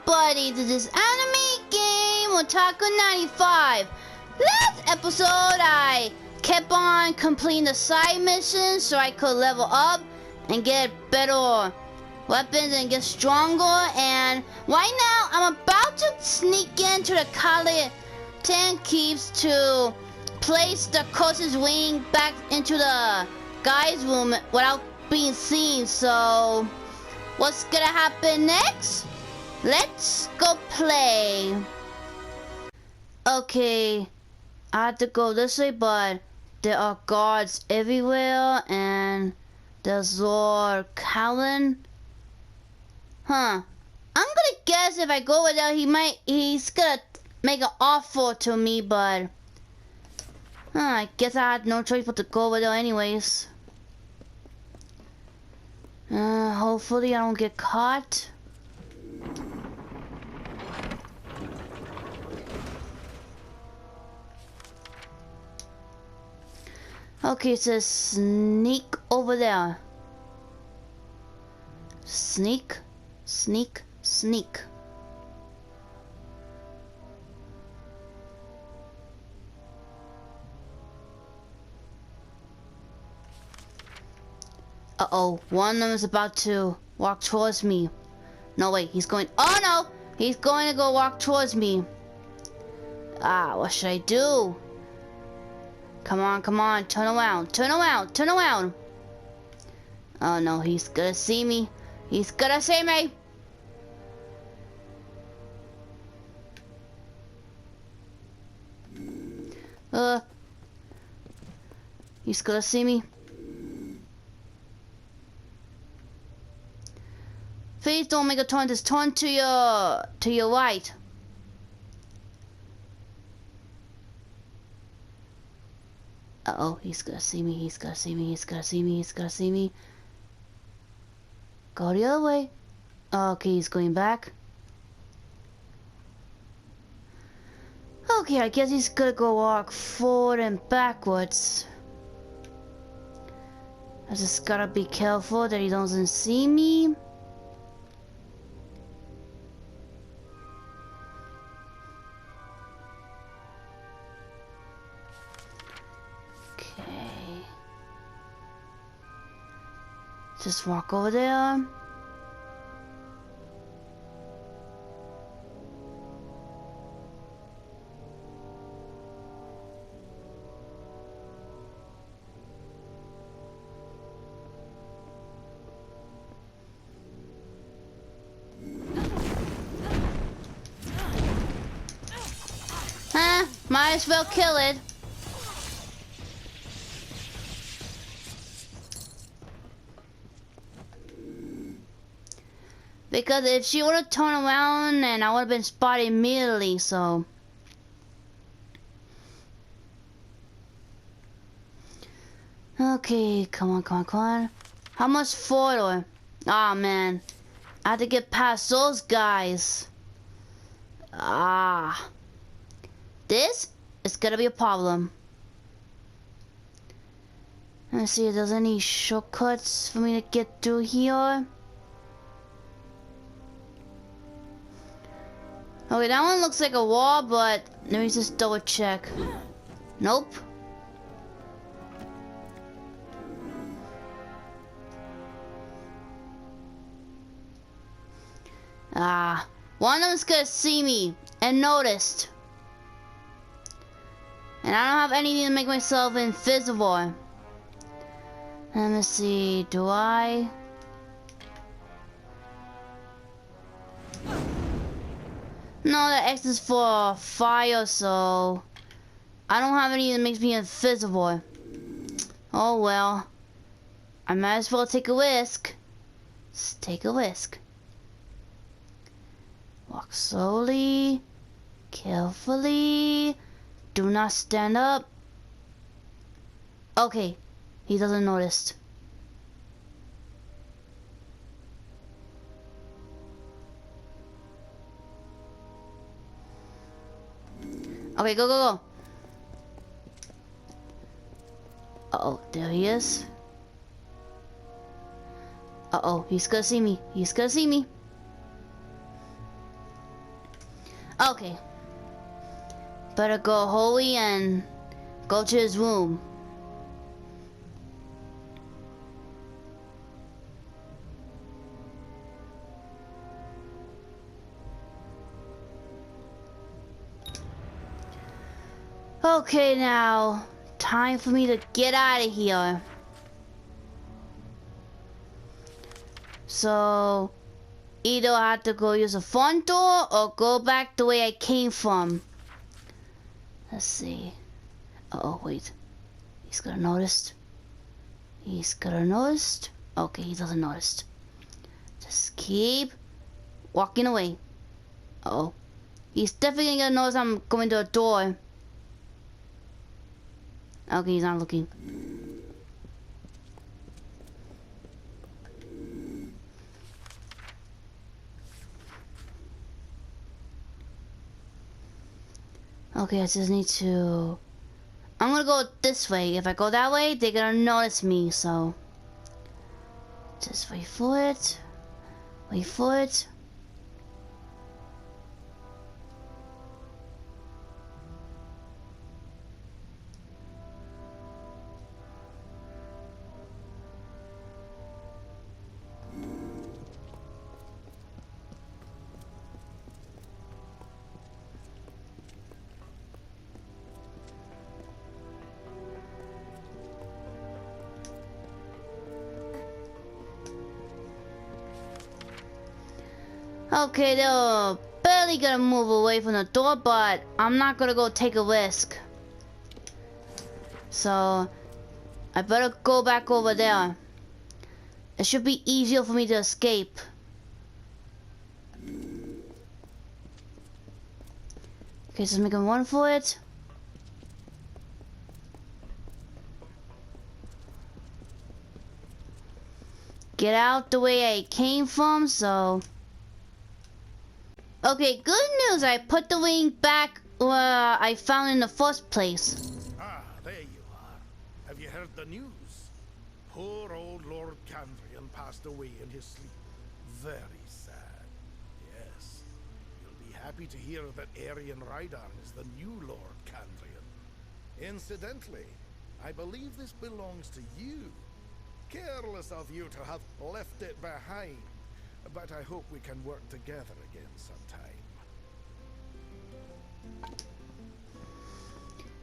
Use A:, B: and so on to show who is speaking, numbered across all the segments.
A: everybody to this anime game Otaku 95. Last episode I kept on completing the side missions so I could level up and get better weapons and get stronger, and right now I'm about to sneak into the Kali Keeps to place the closest wing back into the guy's room without being seen. So what's gonna happen next? Let's go play. Okay, I have to go this way, but there are guards everywhere, and there's Lord Callan. I'm gonna guess if I go over there, he's gonna make an offer to me, but I guess I had no choice but to go over there anyways. Hopefully I don't get caught. Okay, it says sneak over there. Sneak, sneak, sneak. Uh-oh, one of them is about to walk towards me. No, wait, he's going, oh no! He's going to go walk towards me. What should I do? Come on, come on, turn around, turn around, turn around. Oh no, he's gonna see me. He's gonna see me. He's gonna see me. Please don't make a turn, just turn to your right. Uh-oh, he's gonna see me, he's gonna see me, he's gonna see me, he's gonna see me. Go the other way. Okay, he's going back. Okay, I guess he's gonna go walk forward and backwards. I just gotta be careful that he doesn't see me. Just walk over there. Might as well kill it. Because if she would have turned around, and I would have been spotted immediately, so. Okay, come on, come on, come on. How much further? Ah, man. I have to get past those guys. This is gonna be a problem. Let's see if there's any shortcuts for me to get through here. Okay, that one looks like a wall, but let me just double check. Nope. One of them's gonna see me and noticed. And I don't have anything to make myself invisible. Let me see, do I? No, the X is for fire, so I don't have anything that makes me invisible. Oh well. I might as well take a risk. Just take a risk. Walk slowly, carefully. Do not stand up. Okay, he doesn't notice. Okay, go, go, go. Uh-oh, there he is. Uh-oh, he's gonna see me. He's gonna see me. Okay. Better go holy and go to his room. Okay, now time for me to get out of here. So either I have to go use the front door or go back the way I came from. Let's see. Oh wait, he's gonna notice. He's gonna notice. Okay, he doesn't notice. Just keep walking away. Uh oh, he's definitely gonna notice I'm going to a door. Okay, he's not looking. Okay, I just need to... I'm gonna go this way. If I go that way, they're gonna notice me, so... Just wait for it. Wait for it. Okay, they're barely gonna move away from the door, but I'm not gonna go take a risk. So, I better go back over there. It should be easier for me to escape. Okay, just make a run for it. Get out the way I came from, so... Okay, good news, I put the ring back where I found in the first place.
B: Ah, there you are. Have you heard the news? Poor old Lord Candrian passed away in his sleep. Very sad. Yes. You'll be happy to hear that Aryan Rydar is the new Lord Candrian. Incidentally, I believe this belongs to you. Careless of you to have left it behind. But I hope we can work together again sometime.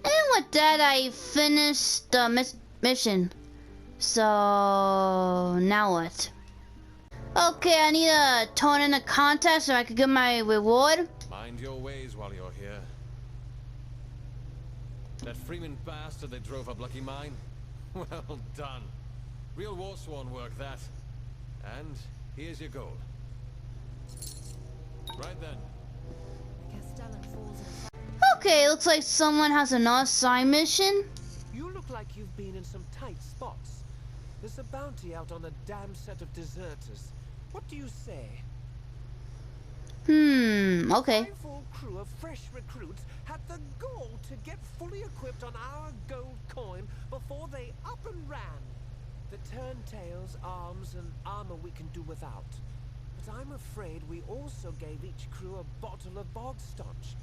A: And with that, I finished the mission. So, now what? Okay, I need to turn in a contest so I can get my reward.
C: Mind your ways while you're here. That Freeman bastard they drove up Lucky Mine? Well done. Real Warsworn work, that. And here's your gold. Right then.
A: Okay, looks like someone has another side mission.
D: You look like you've been in some tight spots. There's a bounty out on a damn set of deserters. What do you say?
A: Okay.
D: My full crew of fresh recruits had the gall to get fully equipped on our gold coin before they up and ran. The turntails, arms, and armor we can do without. But I'm afraid we also gave each crew a bottle of bog staunch.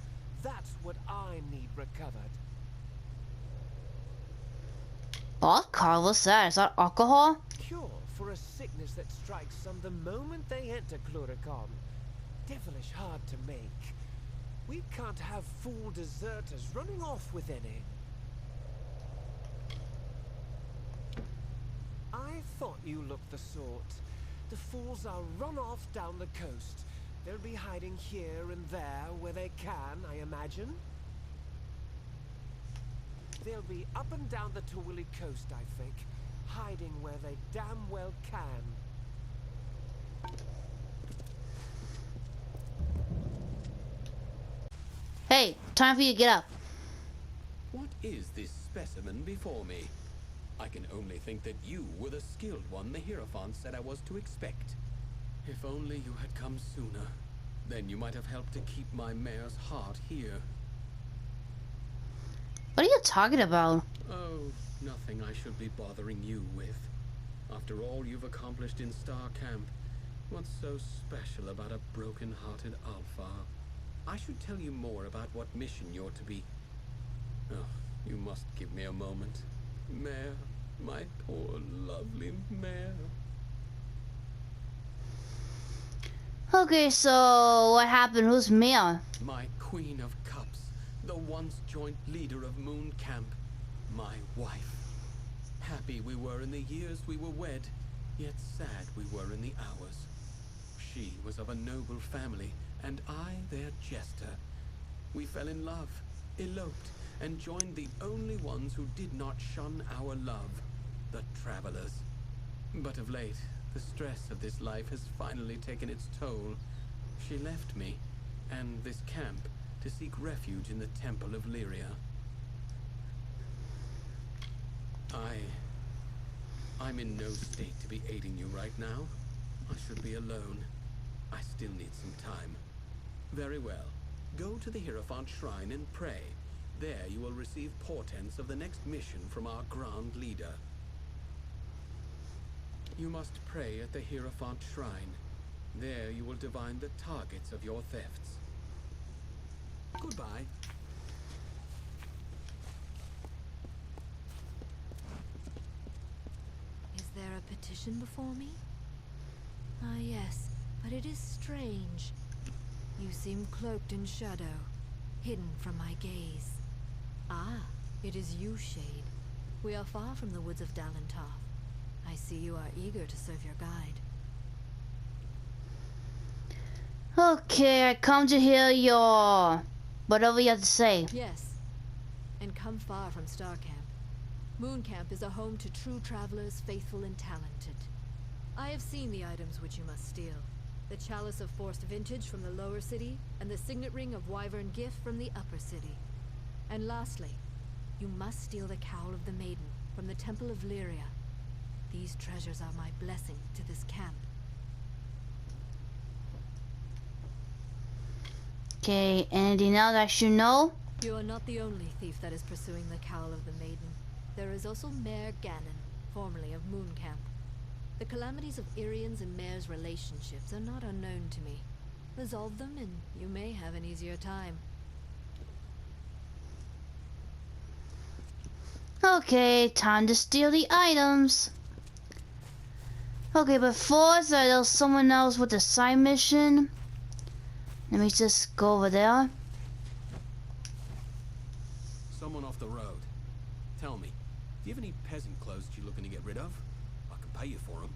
D: That's what I need recovered.
A: Alcohol? What's that? Is that alcohol?
D: Cure for a sickness that strikes some the moment they enter Cluricon. Devilish hard to make. We can't have fool deserters running off with any. I thought you looked the sort. The fools are run off down the coast. They'll be hiding here and there where they can, I imagine. They'll be up and down the Tawili coast, I think, hiding where they damn well can.
A: Hey, time for you to get up.
E: What is this specimen before me? I can only think that you were the skilled one the Hierophant said I was to expect. If only you had come sooner. Then you might have helped to keep my mare's heart here.
A: What are you talking about?
E: Oh, nothing I should be bothering you with. After all you've accomplished in Star Camp, what's so special about a broken-hearted Alpha? I should tell you more about what mission you're to be... Oh, you must give me a moment. Mare, my poor lovely mare.
A: Okay, so what happened? Who's Mia?
E: My Queen of Cups, the once joint leader of Moon Camp, my wife. Happy we were in the years we were wed, yet sad we were in the hours. She was of a noble family, and I their jester. We fell in love, eloped, and joined the only ones who did not shun our love, the travelers. But of late, the stress of this life has finally taken its toll. She left me, and this camp, to seek refuge in the Temple of Lyria. I'm in no state to be aiding you right now. I should be alone. I still need some time. Very well. Go to the Hierophant Shrine and pray. There you will receive portents of the next mission from our Grand Leader. You must pray at the Hierophant Shrine. There you will divine the targets of your thefts. Goodbye.
F: Is there a petition before me? Ah, yes, but it is strange. You seem cloaked in shadow, hidden from my gaze. Ah, it is you, Shade. We are far from the woods of Dalentoth. I see you are eager to serve your guide.
A: Okay, I come to hear your... whatever you have to say.
F: Yes, and come far from Star Camp. Moon Camp is a home to true travelers, faithful and talented. I have seen the items which you must steal. The Chalice of Forced Vintage from the lower city, and the Signet Ring of Wyvern Gift from the upper city. And lastly, you must steal the Cowl of the Maiden from the Temple of Lyria. These treasures are my blessing to this camp.
A: Okay, anything else I should know?
F: You are not the only thief that is pursuing the Cowl of the Maiden. There is also Mayor Ganon, formerly of Moon Camp. The calamities of Irian's and Mayor's relationships are not unknown to me. Resolve them and you may have an easier time.
A: Okay, time to steal the items. Okay, but first there's someone else with a side mission. Let me just go over there.
E: Someone off the road. Tell me, do you have any peasant clothes that you're looking to get rid of? I can pay you for them.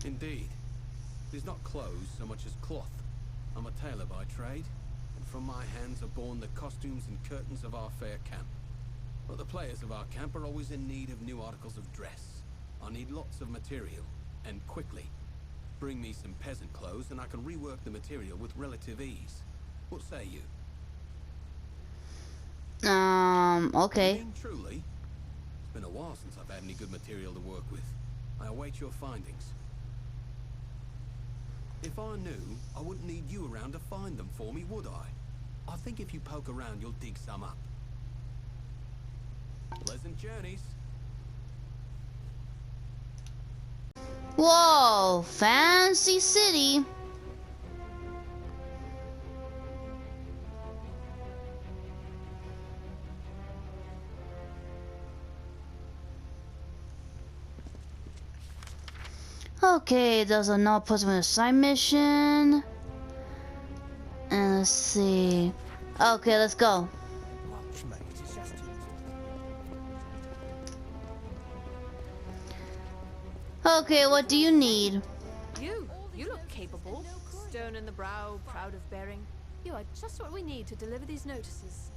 E: Indeed. It is not clothes so much as cloth. I'm a tailor by trade, and from my hands are born the costumes and curtains of our fair camp. But the players of our camp are always in need of new articles of dress. I need lots of material, and quickly. Bring me some peasant clothes and I can rework the material with relative ease. What say you?
A: Okay.
E: You mean truly? It's been a while since I've had any good material to work with. I await your findings. If I knew, I wouldn't need you around to find them for me, would I? I think if you poke around, you'll dig some up. Pleasant journeys.
A: Whoa, fancy city. Okay, there's another person with a side mission. And let's see. Okay, let's go. Okay, what do you need?
G: You look capable. Stern in the brow, proud of bearing. You are just what we need to deliver these notices.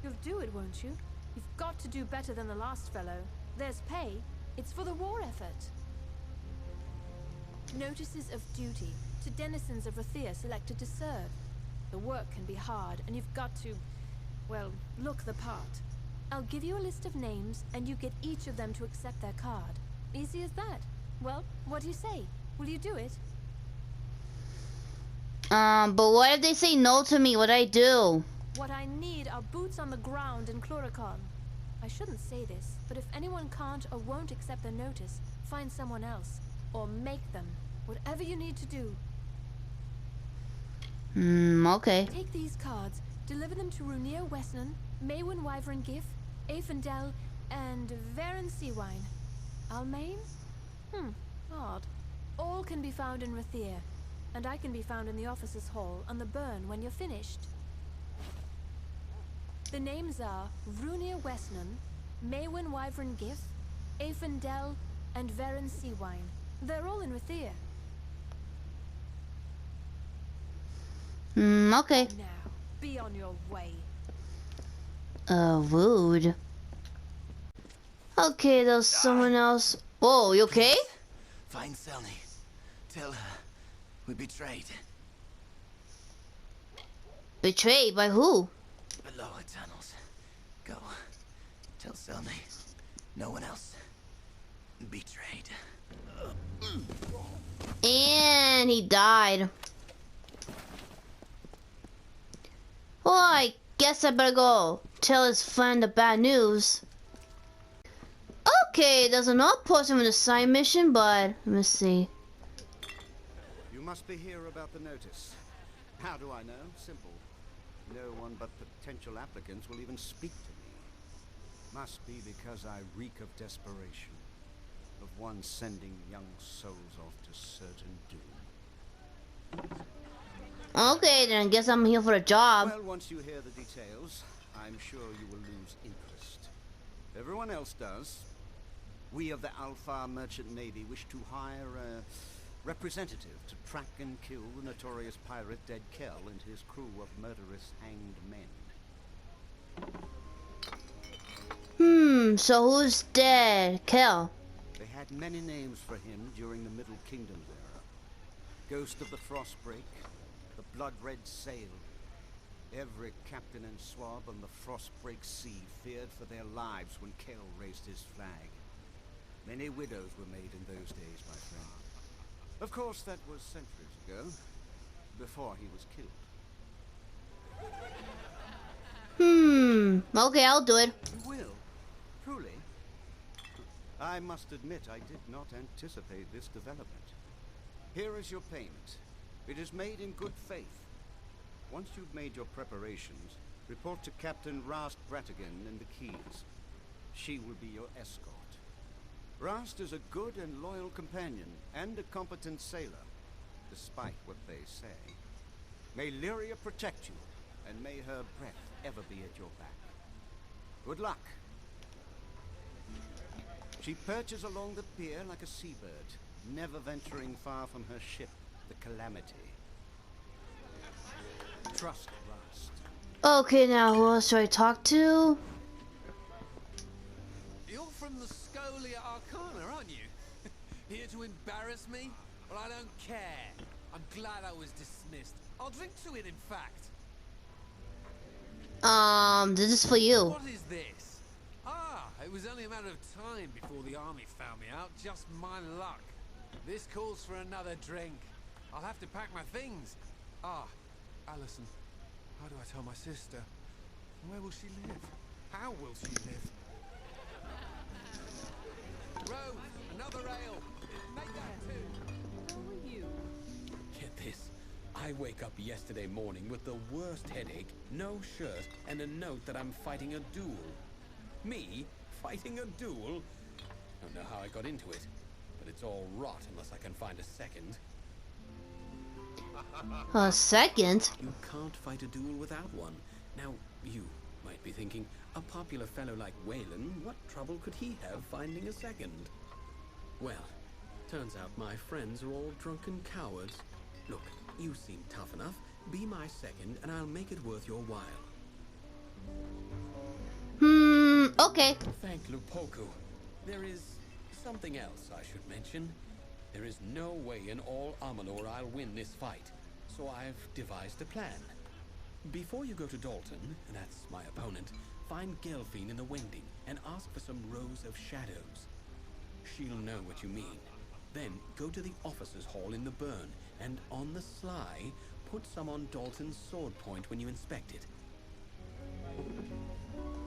G: You'll do it, won't you? You've got to do better than the last fellow. There's pay. It's for the war effort. Notices of duty to denizens of RATHIR selected to serve. The work can be hard, and you've got to, well, look the part. I'll give you a list of names, and you get each of them to accept their card. Easy as that. Well, what do you say? Will you do it?
A: But what if they say no to me? What I do?
G: What I need are boots on the ground in Chloricon. I shouldn't say this, but if anyone can't or won't accept the notice, find someone else. Or make them. Whatever you need to do.
A: Okay.
G: Take these cards, deliver them to Runir Wesnan, Maywin Wyvern Gif, Aefendel, and Varen Seawine. Almain? Odd. All can be found in Rathir, and I can be found in the officers' hall on the burn when you're finished. The names are Runir Wesnan, Maywin Wyvern Gif, Aefendel, and Varen Seawine. They're all in Rathir.
A: Okay.
G: Now, be on your way.
A: Rude. Okay, there's someone else. Whoa, you okay?
H: Find Selny. Tell her we betrayed.
A: Betrayed by who?
H: The lower tunnels. Go. Tell Selny. No one else. Betrayed.
A: And he died. Well, I guess I better go tell his friend the bad news. Okay, there's another person with a side mission, but let me see.
I: You must be here about the notice. How do I know? Simple. No one but potential applicants will even speak to me. Must be because I reek of desperation. Of one sending young souls off to certain doom.
A: Okay, then I guess I'm here for a job.
I: Well, once you hear the details, I'm sure you will lose interest. Everyone else does. We of the Alfar Merchant Navy wish to hire a representative to track and kill the notorious pirate Dead Kell and his crew of murderous hanged men.
A: So who's dead? Kel.
I: They had many names for him during the Middle Kingdom's era. Ghost of the Frostbreak, the Blood-Red Sail. Every captain and swab on the Frostbreak Sea feared for their lives when Kell raised his flag. Many widows were made in those days, my friend. Of course, that was centuries ago, before he was killed.
A: Okay, I'll do it.
I: You will? Truly? I must admit I did not anticipate this development. Here is your payment. It is made in good faith. Once you've made your preparations, report to Captain Rast Bratigan in the Keys. She will be your escort. Rast is a good and loyal companion, and a competent sailor, despite what they say. May Lyria protect you, and may her breath ever be at your back. Good luck. She perches along the pier like a seabird, never venturing far from her ship, the Calamity. Trust Rast.
A: Okay, now who else should I talk to?
C: You're from the Scholia Arcana, aren't you? Here to embarrass me? Well, I don't care. I'm glad I was dismissed. I'll drink to it, in fact.
A: This is for you.
C: What is this? Ah, it was only a matter of time before the army found me out. Just my luck. This calls for another drink. I'll have to pack my things. Ah, Allison, how do I tell my sister? Where will she live? How will she live? Rose, another ale. Make that two.
F: How are you?
E: Get this. I wake up yesterday morning with the worst headache, no shirt, and a note that I'm fighting a duel. Me? Fighting a duel? Don't know how I got into it, but it's all rot unless I can find a second.
A: A second?
E: You can't fight a duel without one. Now, you might be thinking, a popular fellow like Wayland, what trouble could he have finding a second? Well, turns out my friends are all drunken cowards. Look, you seem tough enough. Be my second, and I'll make it worth your while.
A: Okay.
E: Thank Lupoku. There is something else I should mention. There is no way in all Amalur I'll win this fight, so I've devised a plan. Before you go to Dalton, and that's my opponent, find Gelfine in the Wending and ask for some rows of shadows. She'll know what you mean. Then go to the officers' hall in the burn, and on the sly, put some on Dalton's sword point when you inspect it.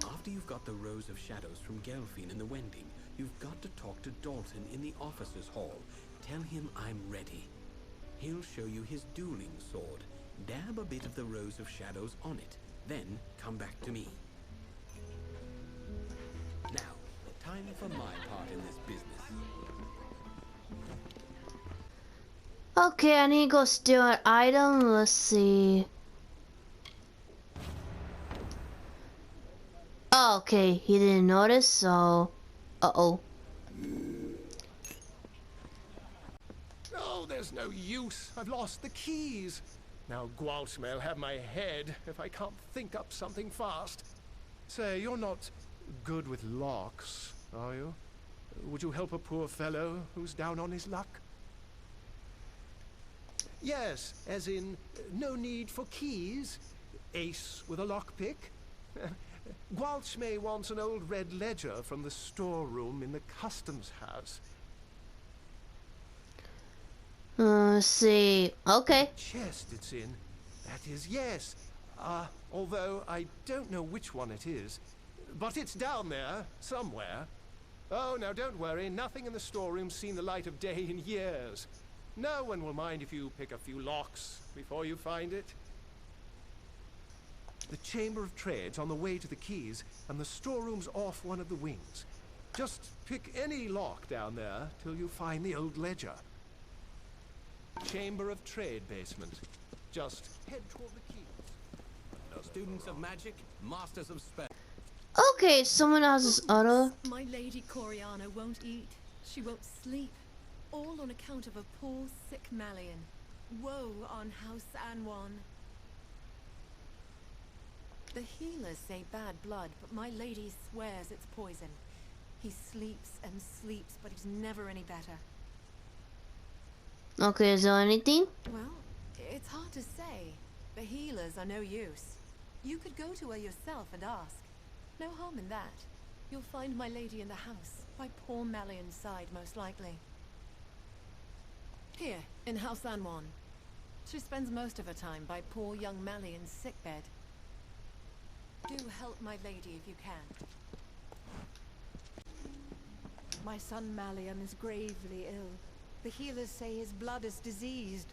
E: After you've got the rows of shadows from Gelfine in the Wending, you've got to talk to Dalton in the officers' hall. Tell him I'm ready. He'll show you his dueling sword, Dab a bit of the Rose of Shadows on it, then come back to me. Now, time for my part in this business.
A: Okay, I need to go steal an item. Let's see. Oh, okay, he didn't notice, so... Uh-oh.
B: Oh, there's no use. I've lost the keys. Now Gwalch may'll have my head if I can't think up something fast. Say, you're not good with locks, are you? Would you help a poor fellow who's down on his luck? Yes, as in, no need for keys. Ace with a lockpick. Gwalchmay wants an old red ledger from the storeroom in the customs house.
A: Let's see. Okay.
B: Chest it's in. That is, yes. Although I don't know which one it is. But it's down there, somewhere. Oh, now don't worry. Nothing in the storeroom's seen the light of day in years. No one will mind if you pick a few locks before you find it. The Chamber of Trade's on the way to the keys, and the storeroom's off one of the wings. Just pick any lock down there till you find the old ledger. Chamber of Trade basement. Just head toward the keys.
E: Students of magic, masters of spell.
A: Okay, someone else's auto.
F: My lady Coriana won't eat. She won't sleep. All on account of a poor, sick Malian. Woe on House Anwan. The healers say bad blood, but my lady swears it's poison. He sleeps and sleeps, but he's never any better.
A: Okay, is there anything?
F: Well, it's hard to say. The healers are no use. You could go to her yourself and ask. No harm in that. You'll find my lady in the house, by poor Malian's side, most likely. Here, in House Anwan. She spends most of her time by poor young Malian's sickbed. Do help my lady if you can.
G: My son Malian is gravely ill. The healers say his blood is diseased,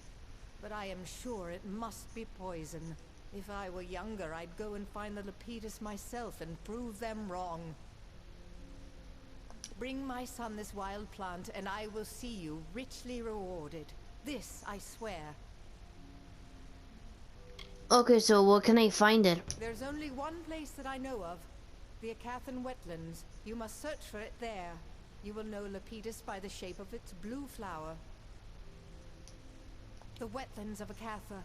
G: but I am sure it must be poison. If I were younger, I'd go and find the Lepidus myself and prove them wrong. Bring my son this wild plant, and I will see you richly rewarded. This I swear.
A: Okay, so where can I find it?
G: There's only one place that I know of. The Acathan wetlands. You must search for it there. You will know Lepidus by the shape of its blue flower. The wetlands of Acatha.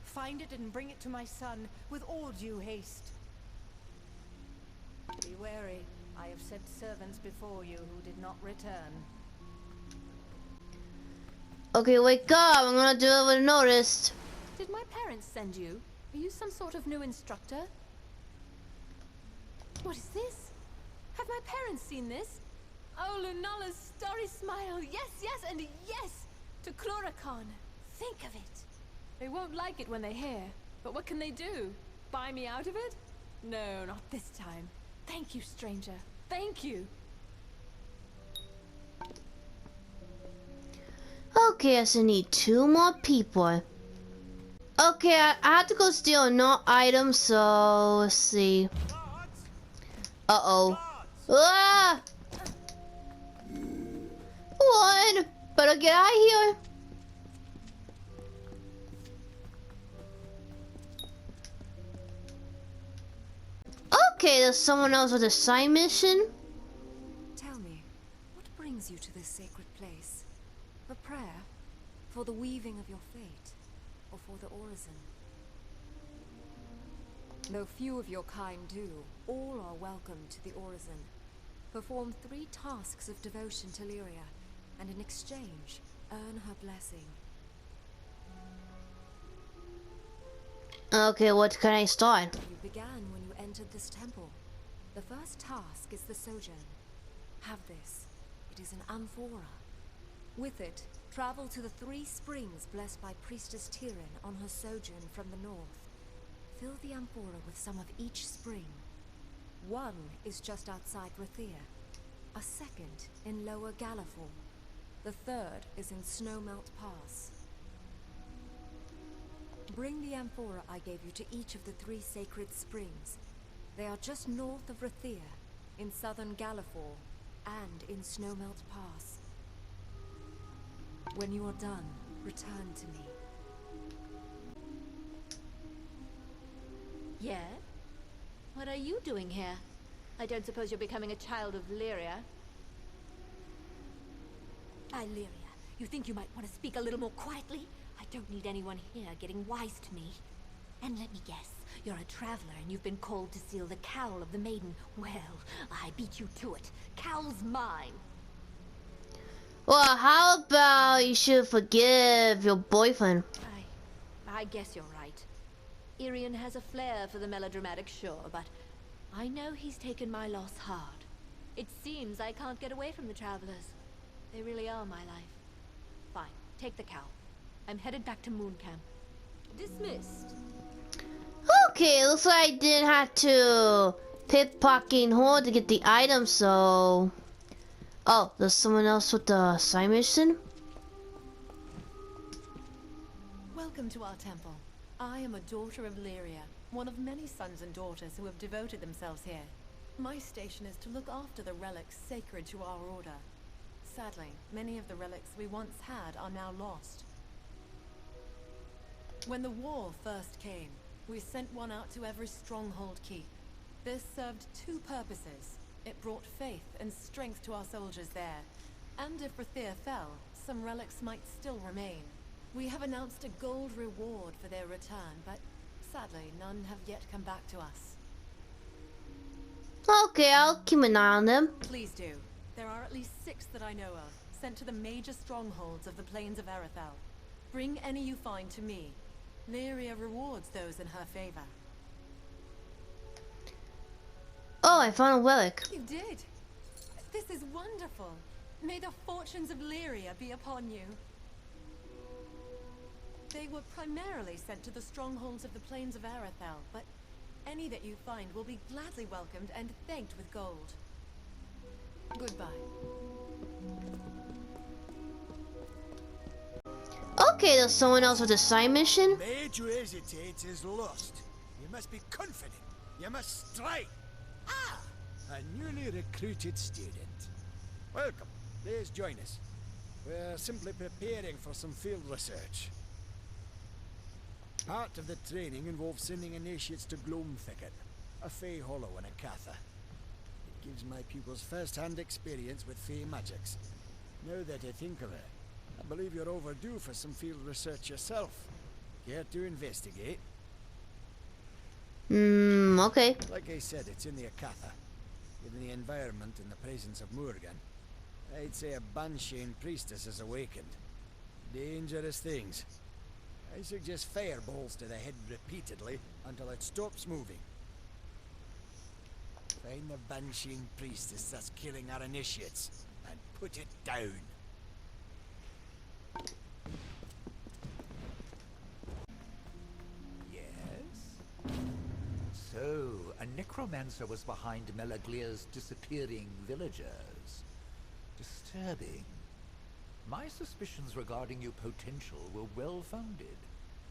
G: Find it and bring it to my son with all due haste. Be wary. I have sent servants before you who did not return.
A: Okay, wake up! I'm gonna do it with noticed.
G: Did my parents send you? Are you some sort of new instructor? What is this? Have my parents seen this? Oh, Lunala's starry smile. Yes, yes, and yes! To Chloricon. Think of it. They won't like it when they hear. But what can they do? Buy me out of it? No, not this time. Thank you, stranger. Thank you.
A: Okay, I still need 2 more people. Okay, I have to go steal no items, so let's see. Uh-oh. Ah! One! Better get out of here. Okay, there's someone else with a side mission.
F: Tell me, what brings you to this sacred place? For prayer? For the weaving of your fate? Or for the orison? Though few of your kind do, all are welcome to the orison. Perform 3 tasks of devotion to Lyria, and in exchange, earn her blessing.
A: Okay, what can I start?
F: You began when you entered this temple. The first task is the sojourn. Have this. It is an amphora. With it, travel to the 3 springs blessed by Priestess Tyrian on her sojourn from the north. Fill the amphora with some of each spring. One is just outside RATHIR. A second in Lower Gallifall. The third is in Snowmelt Pass.
J: Bring the amphora I gave you to each of the 3 sacred springs. They are just north of RATHIR, in southern Gallifore, and in Snowmelt Pass. When you are done, return to me.
F: Yeah? What are you doing here? I don't suppose you're becoming a child of Lyria? Lyria, you think you might want to speak a little more quietly? I don't need anyone here getting wise to me. And let me guess, you're a traveler and you've been called to seal the cowl of the maiden. Well, I beat you to it. Cowl's mine.
A: Well, how about you should forgive your boyfriend?
F: I guess you're right. Irian has a flair for the melodramatic, sure, but I know he's taken my loss hard. It seems I can't get away from the travelers. They really are my life. Fine, take the cowl. I'm headed back to Moon Camp. Dismissed.
A: Okay, looks like I didn't have to pickpocketing horde to get the item, so... Oh, there's someone else with the side mission?
K: Welcome to our temple. I am a daughter of Lyria, one of many sons and daughters who have devoted themselves here. My station is to look after the relics sacred to our order. Sadly, many of the relics we once had are now lost. When the war first came, we sent one out to every stronghold keep. This served 2 purposes. It brought faith and strength to our soldiers there. And if RATHIR fell, some relics might still remain. We have announced a gold reward for their return, but sadly, none have yet come back to us.
A: Okay, I'll keep an eye on them.
K: Please do. There are at least 6 that I know of, sent to the major strongholds of the plains of Arethel. Bring any you find to me. Lyria rewards those in her favor.
A: Oh, I found a relic.
K: You did? This is wonderful. May the fortunes of Lyria be upon you. They were primarily sent to the strongholds of the plains of Arethel, but any that you find will be gladly welcomed and thanked with gold. Goodbye.
A: Okay, there's someone else with a side mission?
B: Made you hesitate is lost. You must be confident. You must strike. Ah, a newly recruited student. Welcome. Please join us. We're simply preparing for some field research. Part of the training involves sending initiates to Gloam Thicket, a Fey Hollow in a Catha. It gives my pupils first-hand experience with Fey magics. Now that I think of it, I believe you're overdue for some field research yourself. Care to investigate?
A: Okay.
B: Like I said, it's in the Akatha. Given the environment and the presence of Morgan, I'd say a Banshane priestess has awakened. Dangerous things. I suggest fireballs to the head repeatedly until it stops moving. Find the Banshane priestess that's killing our initiates and put it down.
L: Yes? So, a necromancer was behind Melaglia's disappearing villagers. Disturbing. My suspicions regarding your potential were well-founded.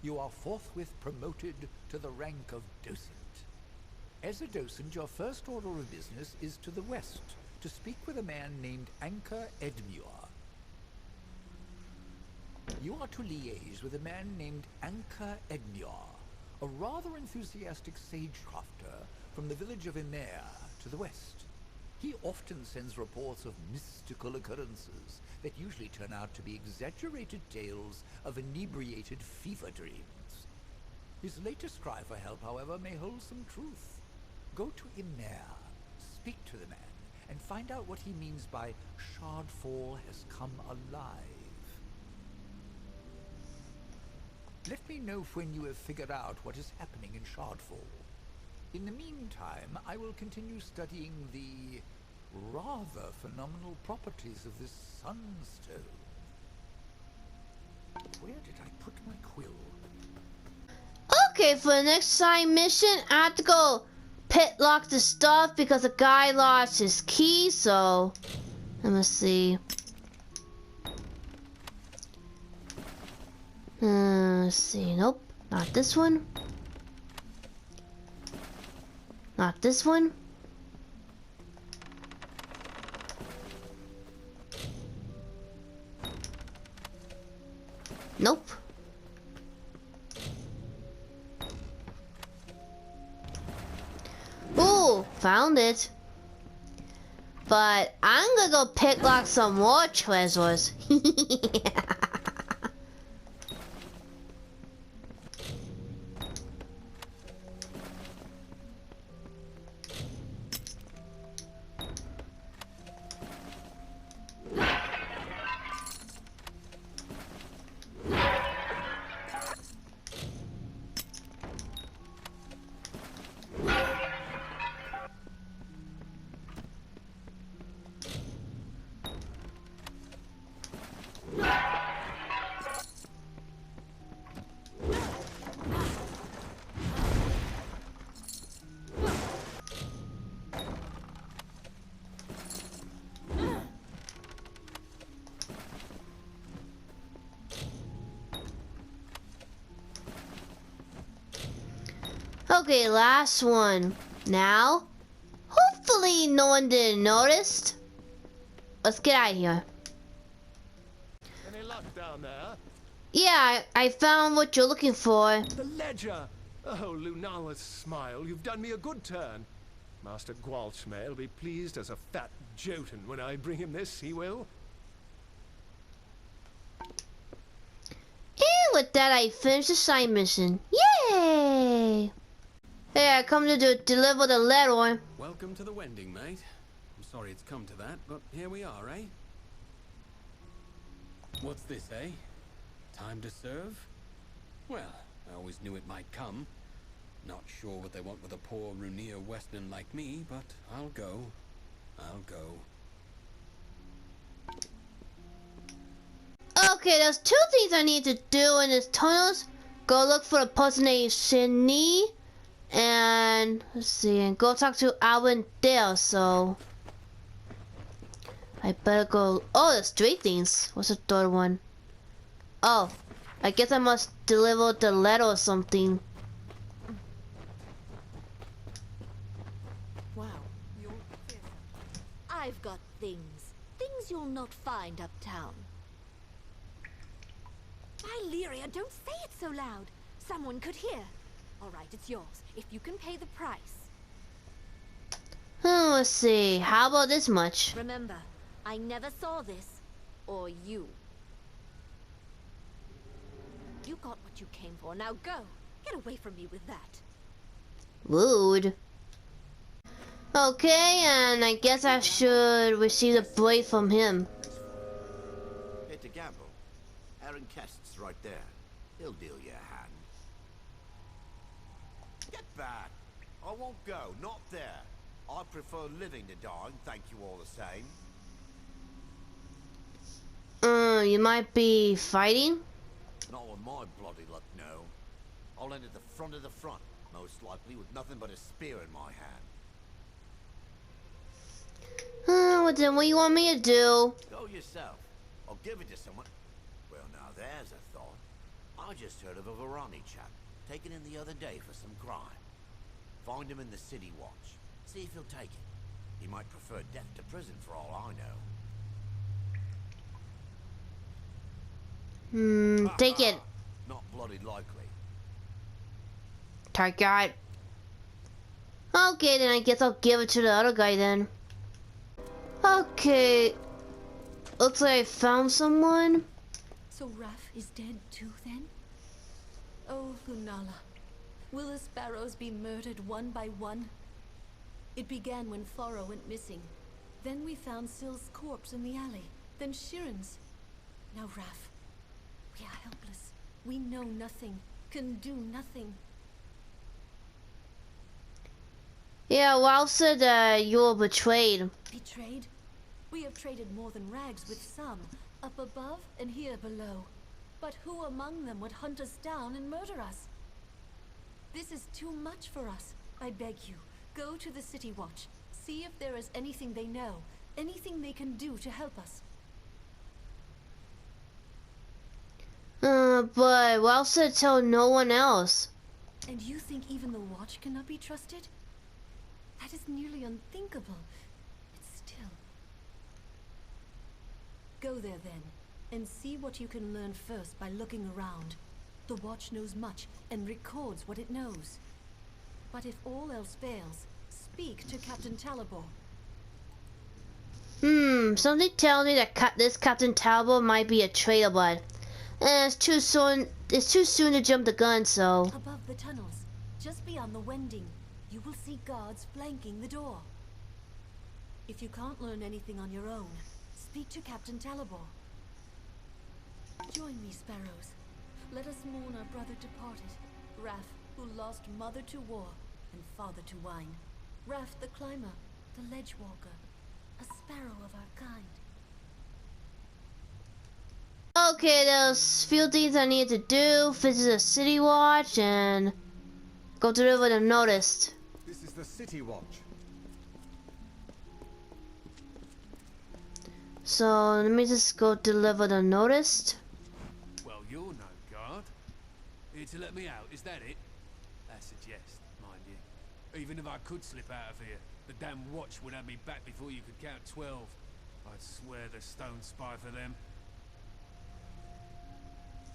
L: You are forthwith promoted to the rank of docent. As a docent, your first order of business is to the west, to speak with a man named Anka Edmure. You are to liaise with a man named Anka Edmure, a rather enthusiastic sagecrafter from the village of Emer to the west. He often sends reports of mystical occurrences that usually turn out to be exaggerated tales of inebriated fever dreams. His latest cry for help, however, may hold some truth. Go to Emer, speak to the man, and find out what he means by Shardfall has come alive. Let me know when you have figured out what is happening in Shardfall. In the meantime, I will continue studying the rather phenomenal properties of this sunstone. Where did I put my quill?
A: Okay, for the next side mission, I have to go pit lock the stuff because the guy lost his key, so let me see. Let's see, nope. Not this one. Not this one. Nope. Ooh, found it. But I'm gonna go pick like some more treasures. Okay, last one. Now, hopefully no one didn't notice. Let's get out of here.
D: Any luck down there?
A: Yeah, I found what you're looking for.
D: The ledger! Oh, Lunala's smile, you've done me a good turn. Master Gwalchmay will be pleased as a fat Jotun when I bring him this, he will.
A: And with that, I finished the side mission. Yay! Hey, I come to deliver the letter.
E: Welcome to the Wending, mate. I'm sorry it's come to that, but here we are, eh? What's this, eh? Time to serve? Well, I always knew it might come. Not sure what they want with a poor Runir Westerner like me, but I'll go. I'll go.
A: Okay, there's two things I need to do in this tunnels. Go look for a person named Shini. And let's see, and go talk to Alvin there, so I better go. Oh, there's three things. What's the third one? Oh, I guess I must deliver the letter or something.
F: Wow, you're fearsome. I've got things. Things you'll not find uptown. Lyria, don't say it so loud. Someone could hear. All right, it's yours, if you can pay the price.
A: Let's see. How about this much?
F: Remember, I never saw this. Or you. You got what you came for. Now go. Get away from me with that.
A: Rude. Okay, and I guess I should receive a break from him.
M: Hit to gamble. Aaron Kest's right there. He'll deal you a hand. Get back! I won't go, not there. I prefer living to dying, thank you all the same.
A: You might be fighting?
M: Not with my bloody luck, no. I'll end at the front of the front, most likely with nothing but a spear in my hand.
A: Well then what do you want me to do?
M: Go yourself. I'll give it to someone. Well, now there's a thought. I just heard of a Varani chap, taken in the other day for some crime. Find him in the City Watch. See if he'll take it. He might prefer death to prison for all I know.
A: Take it.
M: Not bloody likely.
A: Target. Okay, then I guess I'll give it to the other guy then. Okay. Looks like I found someone.
K: So Raph is dead too, then? Oh, Lunala. Will the sparrows be murdered one by one? It began when Faro went missing. Then we found Syl's corpse in the alley. Then Shiren's. Now Raph. We are helpless. We know nothing. Can do nothing.
A: Yeah, Ralph said that you were betrayed.
K: Betrayed? We have traded more than rags with some. Up above and here below. But who among them would hunt us down and murder us? This is too much for us. I beg you, go to the City Watch. See if there is anything they know. Anything they can do to help us.
A: But why else to tell no one else?
F: And you think even the watch cannot be trusted? That is nearly unthinkable. But still. Go there then, and see what you can learn first by looking around. The watch knows much, and records what it knows. But if all else fails, speak to Captain Talabor.
A: Something tells me that this Captain Talbot might be a traitor, but it's too soon. It's too soon to jump the gun. So
F: Above the tunnels, just beyond the wending, you will see guards flanking the door. If you can't learn anything on your own, speak to Captain Talabor. Join me, Sparrows. Let us mourn our brother departed, Rath, who lost mother to war and father to wine. Rath the climber, the ledge walker, a sparrow of our kind.
A: okay, there's few things I need to do. Visit the city watch and go deliver the notice.
N: This is the City Watch.
A: So let me just go deliver the notice.
C: Well, you're no guard. Here to let me out, is that it? That's a jest, mind you. Even if I could slip out of here, the damn watch would have me back before you could count 12. I'd swear the stone spy for them.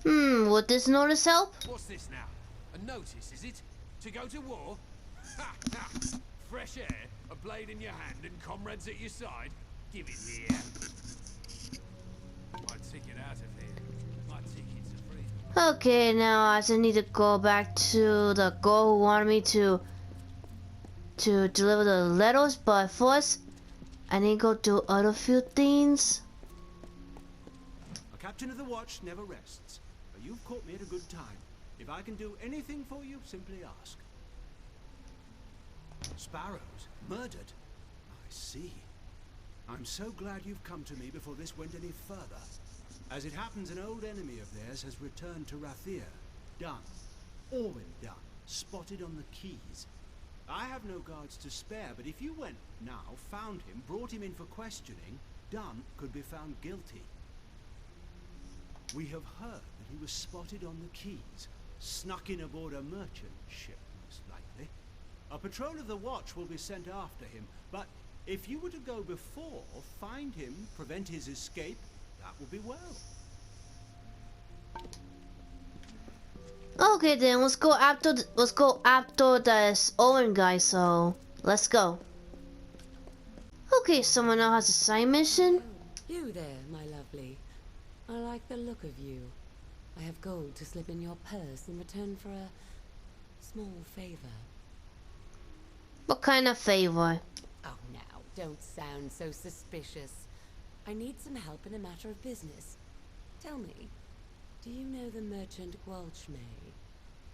A: Would this notice help?
C: What's this now? A notice, is it? To go to war? Ha ha! Fresh air, a blade in your hand, and comrades at your side? Give it here. My ticket out of here. My ticket's a free.
A: Okay, now I just need to go back to the girl who wanted me to deliver the letters, but first I need to go do other few things.
I: A captain of the watch never rests. But you've caught me at a good time. If I can do anything for you, simply ask. Sparrows? Murdered? I see. I'm so glad you've come to me before this went any further. As it happens, an old enemy of theirs has returned to RATHIR. Done. Already done. Spotted on the quays. I have no guards to spare, but if you went now, found him, brought him in for questioning, Dunn could be found guilty. We have heard that he was spotted on the quays, snuck in aboard a merchant ship, most likely. A patrol of the watch will be sent after him, but if you were to go before, find him, prevent his escape, that would be well.
A: Okay then, let's go after this Owen guy. So let's go. Okay, someone else has a side mission.
O: You there, my lovely. I like the look of you. I have gold to slip in your purse in return for a small favor.
A: What kind of favor?
O: Oh, now, don't sound so suspicious. I need some help in a matter of business. Tell me, do you know the merchant Gwalchmay?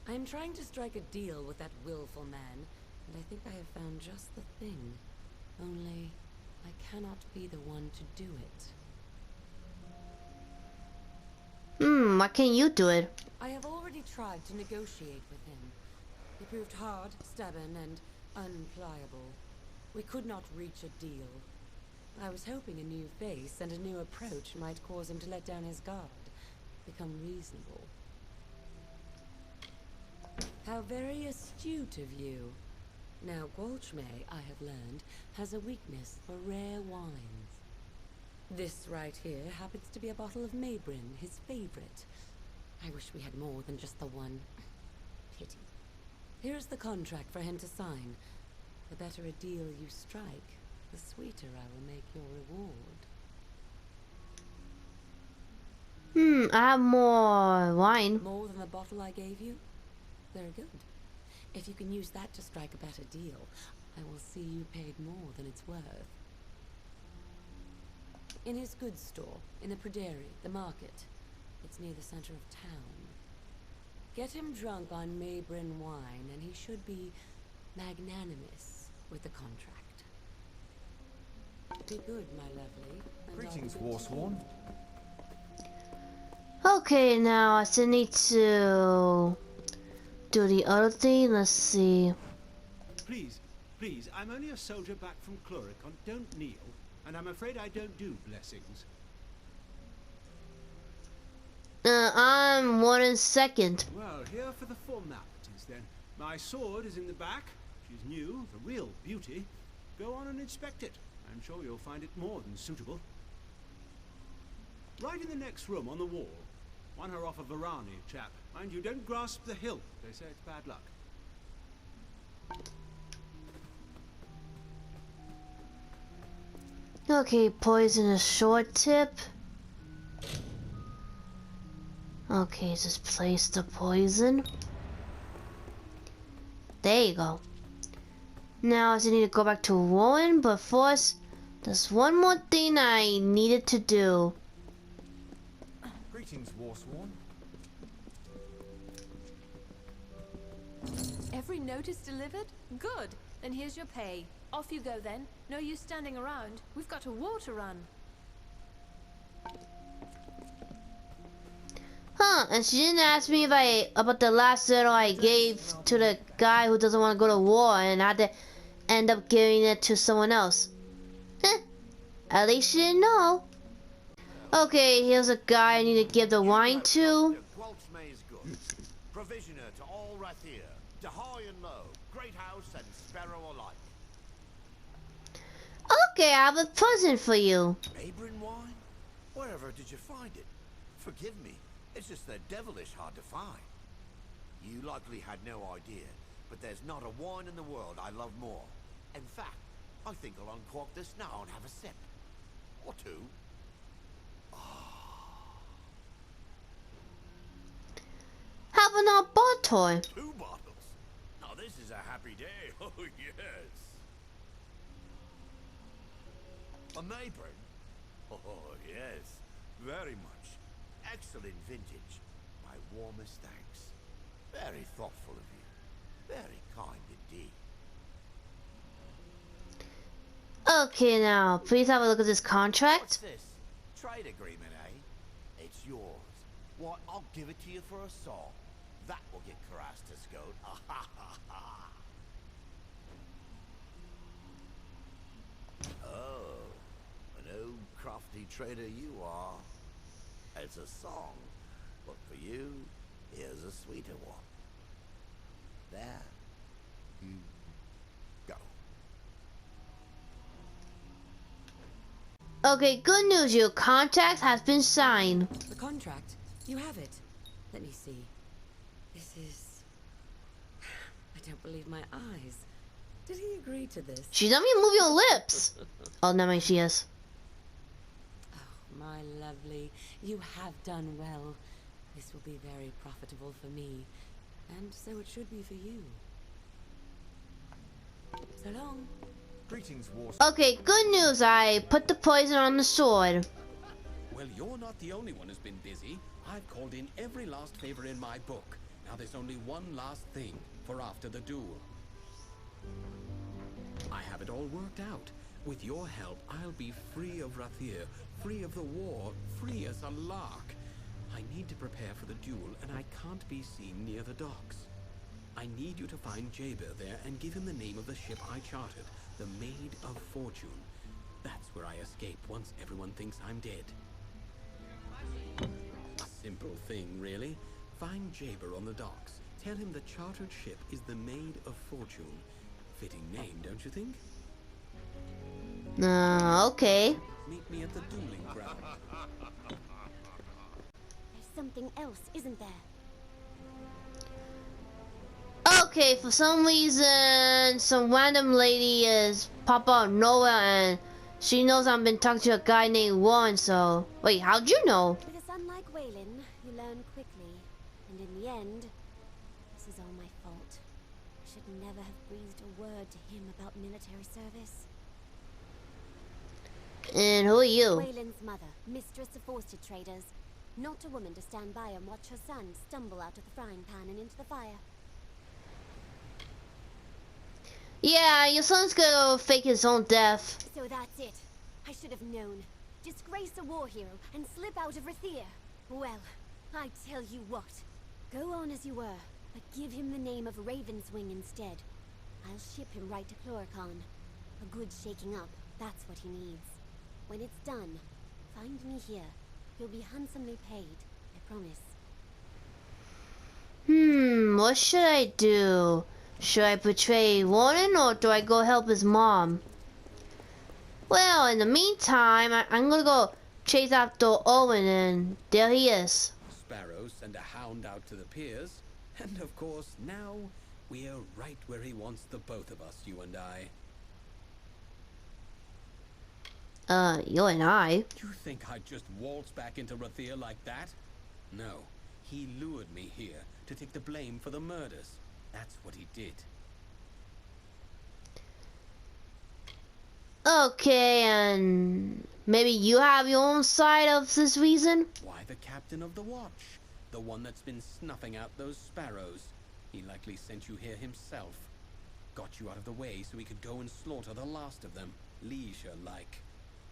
O: I am trying to strike a deal with that willful man, and I think I have found just the thing. Only, I cannot be the one to do it.
A: Why can't you do it?
O: I have already tried to negotiate with him. He proved hard, stubborn, and unpliable. We could not reach a deal. I was hoping a new face and a new approach might cause him to let down his guard, become reasonable. How very astute of you. Now, Gwalchmay, I have learned, has a weakness for rare wines. This right here happens to be a bottle of Maybrin, his favorite. I wish we had more than just the one. Pity. Here's the contract for him to sign. The better a deal you strike, the sweeter I will make your reward.
A: I have more wine.
O: More than the bottle I gave you? Very good. If you can use that to strike a better deal, I will see you paid more than it's worth. In his goods store, in the Prairie, the market. It's near the center of town. Get him drunk on Maybrin wine, and he should be magnanimous with the contract. Be good, my lovely.
N: Greetings, Warsworn.
A: Okay, now I still need to do the other thing. Let's see.
I: Please, please, I'm only a soldier back from Chloricon. Don't kneel. And I'm afraid I don't do blessings.
A: I'm one of in second.
D: Well, here for the formalities then. My sword is in the back. She's new, the real beauty. Go on and inspect it. I'm sure you'll find it more than suitable. Right in the next room on the wall. Won her off a Varani chap. Mind you, don't grasp the hilt. They say it's bad luck.
A: Okay, poisonous short tip. Okay, just place the poison. There you go. Now I just need to go back to Rowan, but first, there's one more thing I needed to do.
N: Greetings, Warsworn.
G: Every note is delivered? Good. Then here's your pay. Off you go then. No use standing around. We've got a war to run.
A: Huh, and she didn't ask me if about the last letter I gave to the guy who doesn't want to go to war and had to end up giving it to someone else. At least she didn't know. Okay, here's a guy I need to give the wine to.
M: Gwalchmay's good. Provisioner to all RATHIR, to high and low, great house and sparrow alike.
A: Okay, I have a present for you.
M: Neighboring wine? Wherever did you find it? Forgive me, it's just they're devilish hard to find. You likely had no idea, but there's not a wine in the world I love more. In fact, I think I'll uncork this now and have a sip. Or two.
A: Have an bottle.
M: 2 bottles. Now this is a happy day. Oh yes. A neighbor? Oh yes, very much. Excellent vintage. My warmest thanks. Very thoughtful of you. Very kind indeed.
A: Okay, now, please have a look at this contract.
M: What's this? Trade agreement, eh? It's yours. Why, I'll give it to you for a song. That will get Karastus goat. Ah ha ha ha. Oh, an old crafty trader you are. It's a song, but for you, here's a sweeter one. There you go.
A: Okay, good news, your contract has been signed.
O: The contract? You have it. Let me see. This is... I don't believe my eyes. Did he agree to this?
A: She doesn't even move your lips. Oh, no, maybe she is.
O: Oh, my lovely. You have done well. This will be very profitable for me. And so it should be for you. So long.
N: Greetings, Warsworn.
A: Okay, good news. I put the poison on the sword.
E: Well, you're not the only one who's been busy. I've called in every last favor in my book. Now there's only one last thing for after the duel. I have it all worked out. With your help, I'll be free of RATHIR, free of the war, free as a lark. I need to prepare for the duel, and I can't be seen near the docks. I need you to find Jaber there and give him the name of the ship I chartered, the Maid of Fortune. That's where I escape once everyone thinks I'm dead. A simple thing, really. Find Jaber on the docks. Tell him the chartered ship is the Maid of Fortune. Fitting name, don't you think?
A: Okay.
E: Meet me at the dueling ground.
P: There's something else, isn't there?
A: Okay, for some reason, some random lady is pop out of nowhere and she knows I've been talking to a guy named Warren, so... Wait, how'd you know?
P: With a son like Waylon, you learn quickly. And in the end, this is all my fault. I should never have breathed a word to him about military service.
A: And who are you?
P: Waylon's mother, mistress of worsted traders. Not a woman to stand by and watch her son stumble out of the frying pan and into the fire.
A: Yeah, your son's gonna fake his own death.
P: So that's it. I should have known. Disgrace a war hero and slip out of RATHIR. Well, I tell you what. Go on as you were, but give him the name of Ravenswing instead. I'll ship him right to Chloricon. A good shaking up, that's what he needs. When it's done, find me here. You'll be handsomely paid, I promise.
A: What should I do? Should I betray Warren or do I go help his mom? Well, in the meantime, I'm gonna go chase after Owen, and there he is.
E: Sparrow send a hound out to the piers, and of course, now we're right where he wants the both of us, you and I.
A: You and I?
E: You think I'd just waltz back into RATHIR like that? No, he lured me here to take the blame for the murders. That's what he did.
A: Okay, and maybe you have your own side of this reason?
E: Why, the captain of the watch. The one that's been snuffing out those sparrows. He likely sent you here himself. Got you out of the way so he could go and slaughter the last of them. Leisure-like.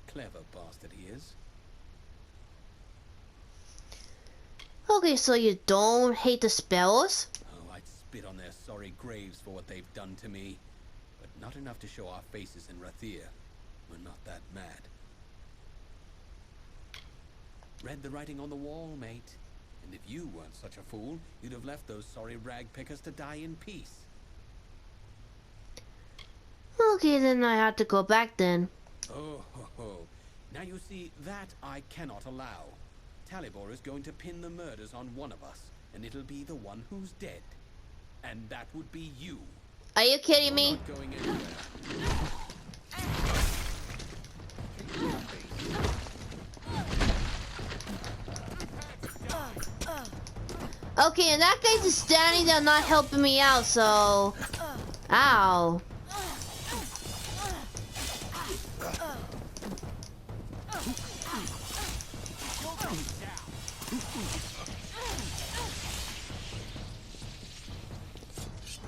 E: Clever bastard he is.
A: Okay, so you don't hate the sparrows?
E: Oh, I'd spit on their sorry graves for what they've done to me. But not enough to show our faces in RATHIR. We're not that mad. Read the writing on the wall, mate. And if you weren't such a fool, you'd have left those sorry rag pickers to die in peace.
A: Okay, then I have to go back then.
E: Oh, ho, ho. Now you see, that I cannot allow. Talibor is going to pin the murders on one of us, and it'll be the one who's dead. And that would be you.
A: Are you kidding
E: You're
A: me?
E: not going anywhere.
A: Okay, and that guy's just standing there not helping me out, so... Ow.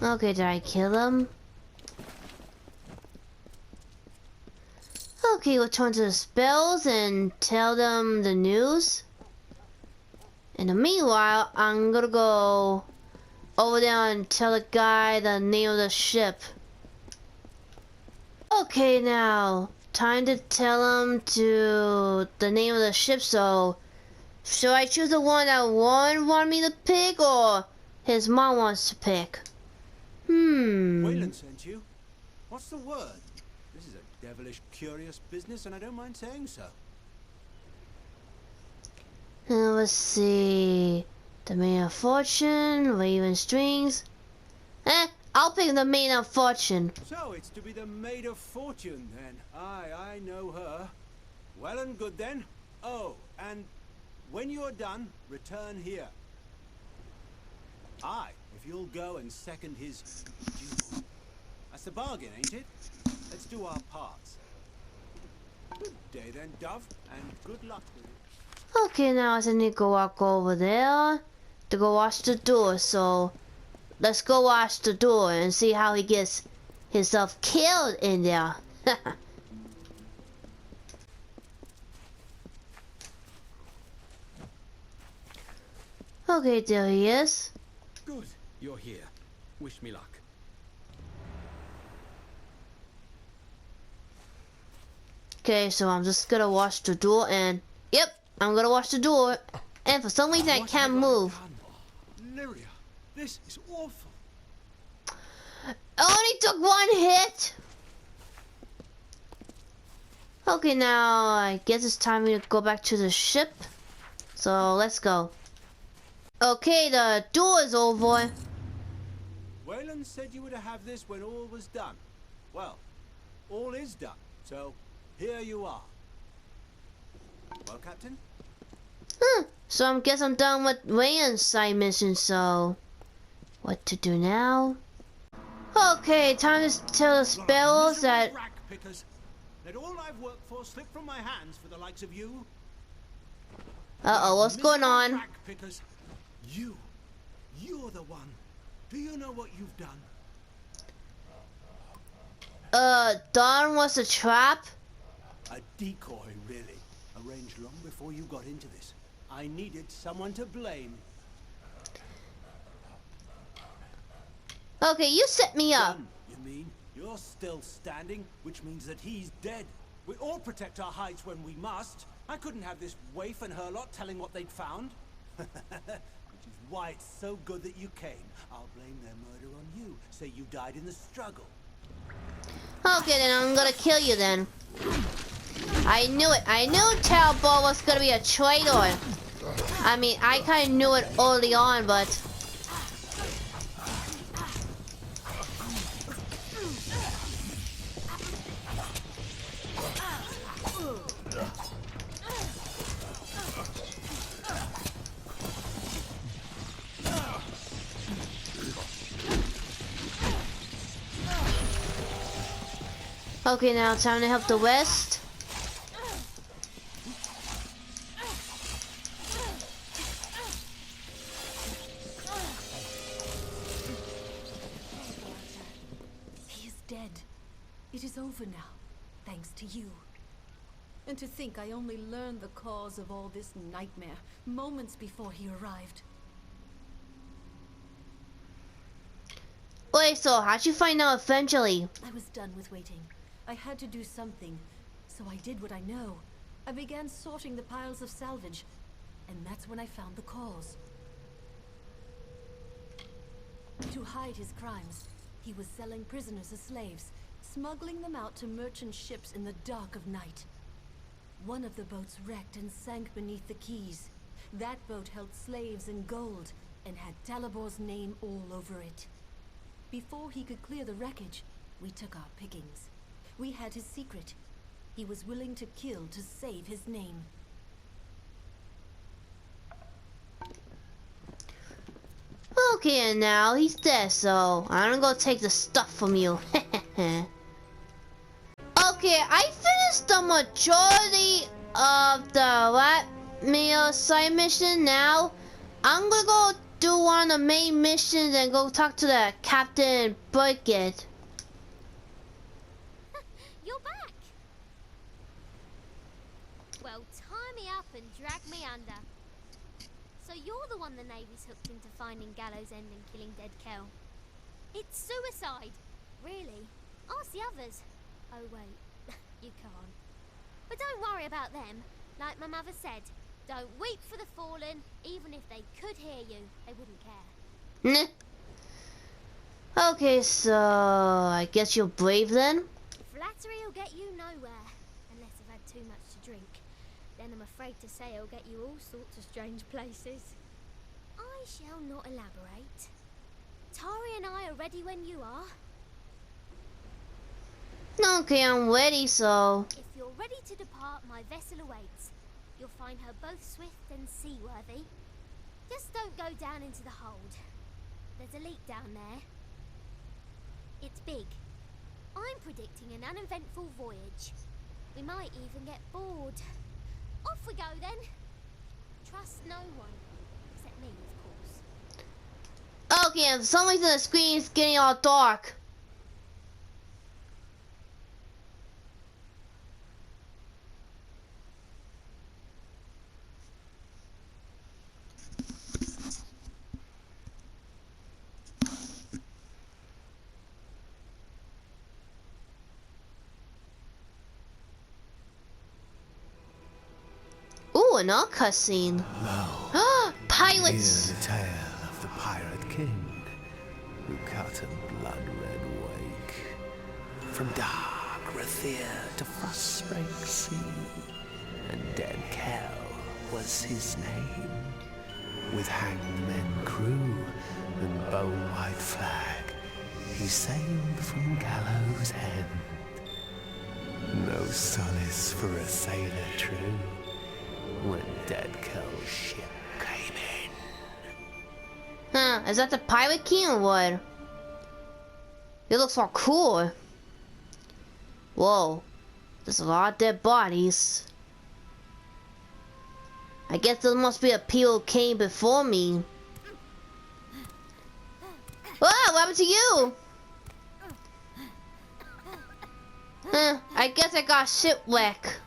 A: Okay, did I kill him? Okay, we'll turn to the spells and tell them the news. In the meanwhile, I'm gonna go over there and tell the guy the name of the ship. Okay, now, time to tell him to the name of the ship, so... Should I choose the one that Warren wanted me to pick, or his mom wants to pick?
Q: Wayland sent you. What's the word? This is a devilish curious business, and I don't mind saying so.
A: Let's see. The Main of Fortune, Raven Strings. I'll pick the Main of Fortune.
Q: So it's to be the Maid of Fortune, then. Aye, I know her. Well and good, then. Oh, and when you're done, return here. Aye, if you'll go and second his duel. That's the bargain, ain't it? Let's do our parts. Good day then, Dove, and good luck with it.
A: Okay, now I need to go walk over there to go wash the door, so let's go wash the door and see how he gets himself killed in there. Okay, there he is.
E: Good, you're here. Wish me luck.
A: Okay, so I'm just gonna wash the door and... Yep, I'm gonna wash the door. And for some reason I can't move.
Q: Lyria, this is awful.
A: I only took one hit. Okay, now I guess it's time to go back to the ship. So let's go. Okay, the door is over.
Q: Wayland said you were to have this when all was done. Well, all is done, so here you are. Well, Captain?
A: So I guess I'm done with Rand's side mission, so... What to do now? Okay, time to tell the spells that...
Q: Rack pickers. Let all I've worked for slip from my hands for the likes of you.
A: Uh-oh, what's going on?
Q: Rack pickers. You're the one. Do you know what you've done?
A: Dawn was a trap?
Q: A decoy, really. Arranged long before you got into this. I needed someone to blame.
A: Okay, you set me up.
Q: Done, you mean? You're still standing, which means that he's dead. We all protect our hides when we must. I couldn't have this waif and her lot telling what they'd found. which is why it's so good that you came. I'll blame their murder on you. Say you died in the struggle.
A: Okay, then I'm gonna kill you then. I knew it. I knew Talbot was gonna be a traitor. I mean, I kind of knew it early on, but... Okay, now time to help the West.
F: He is dead. It is over now, thanks to you. And to think I only learned the cause of all this nightmare moments before he arrived.
A: Wait, so how'd you find out eventually?
F: I was done with waiting. I had to do something, so I did what I know. I began sorting the piles of salvage, and that's when I found the cause. To hide his crimes, he was selling prisoners as slaves, smuggling them out to merchant ships in the dark of night. One of the boats wrecked and sank beneath the quays. That boat held slaves and gold, and had Talabor's name all over it. Before he could clear the wreckage, we took our pickings. We had his secret. He was willing to kill to save his name.
A: Okay, and now he's dead, so I'm gonna take the stuff from you. Okay, I finished the majority of the side mission. Now I'm gonna go do one of the main missions and go talk to the Captain Burkett.
P: You're back! Well, tie me up and drag me under. So you're the one the Navy's hooked into finding Gallows End and killing dead Kel. It's suicide! Really? Ask the others. Oh wait, you can't. But don't worry about them. Like my mother said, don't weep for the fallen. Even if they could hear you, they wouldn't care.
A: Nah. Okay, so I guess you're brave then?
P: Flattery will get you nowhere, unless you've had too much to drink. Then I'm afraid to say it'll get you all sorts of strange places. I shall not elaborate. Tari and I are ready when you are.
A: Okay, I'm ready, so...
P: If you're ready to depart, my vessel awaits. You'll find her both swift and seaworthy. Just don't go down into the hold. There's a leak down there. It's big. I'm predicting an uneventful voyage. We might even get bored. Off we go then. Trust no one. Except me, of course.
A: Okay, and for some reason the screen is getting all dark. Ooh, another cutscene. Pirates!
B: Hear the tale of the Pirate King, who cut a blood-red wake from dark Rathir to Frostspring Sea, and dead Kel was his name. With hanged men crew and bone-white flag, he sailed from Gallows End. No solace for a sailor true, when dead Kel's ship came in.
A: Huh, is that the Pirate King or what? It looks all cool. Whoa, there's a lot of dead bodies. I guess there must be a people who came before me. What happened to you? Huh, I guess I got shipwrecked.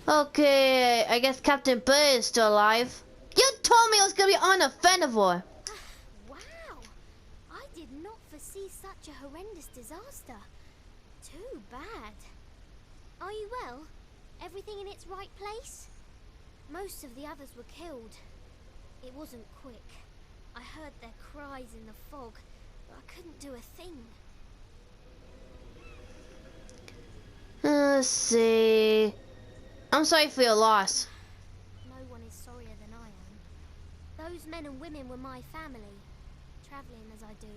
A: Okay, I guess Captain Bird is still alive. You told me it was gonna be unoffendable.
P: Wow! I did not foresee such a horrendous disaster. Too bad. Are you well? Everything in its right place? Most of the others were killed. It wasn't quick. I heard their cries in the fog, but I couldn't do a thing.
A: Let's see. I'm sorry for your loss.
P: No one is sorrier than I am. Those men and women were my family. Travelling as I do,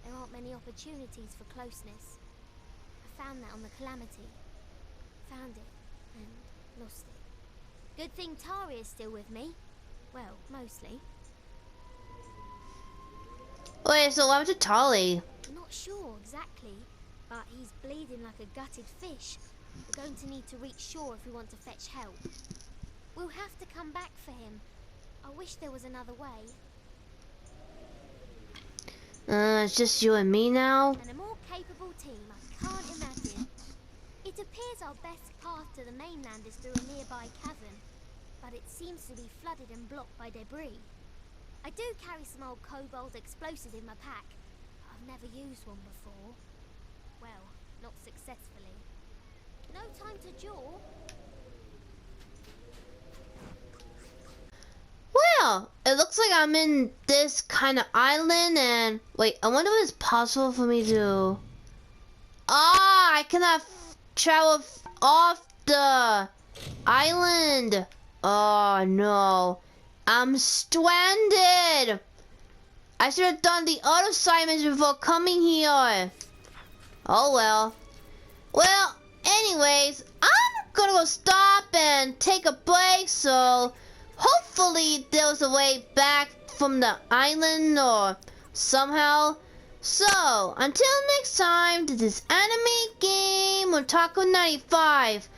P: there aren't many opportunities for closeness. I found that on the Calamity. Found it and lost it. Good thing Tari is still with me. Well, mostly.
A: Wait, so what happened to Tali?
P: Not sure exactly, but he's bleeding like a gutted fish. We're going to need to reach shore if we want to fetch help. We'll have to come back for him. I wish there was another way.
A: It's just you and me now?
P: And a more capable team, I can't imagine. It appears our best path to the mainland is through a nearby cavern, but it seems to be flooded and blocked by debris. I do carry some old cobalt explosives in my pack. I've never used one before. Well, not successfully. No time to jaw.
A: Well, it looks like I'm in this kind of island and... Wait, I wonder if it's possible for me to... Ah, I cannot travel off the island. Oh, no. I'm stranded. I should have done the other assignments before coming here. Oh, well. Well, anyways, I'm gonna go stop and take a break, so hopefully there's a way back from the island or somehow. So, until next time, this is Anime Game Otaku 95.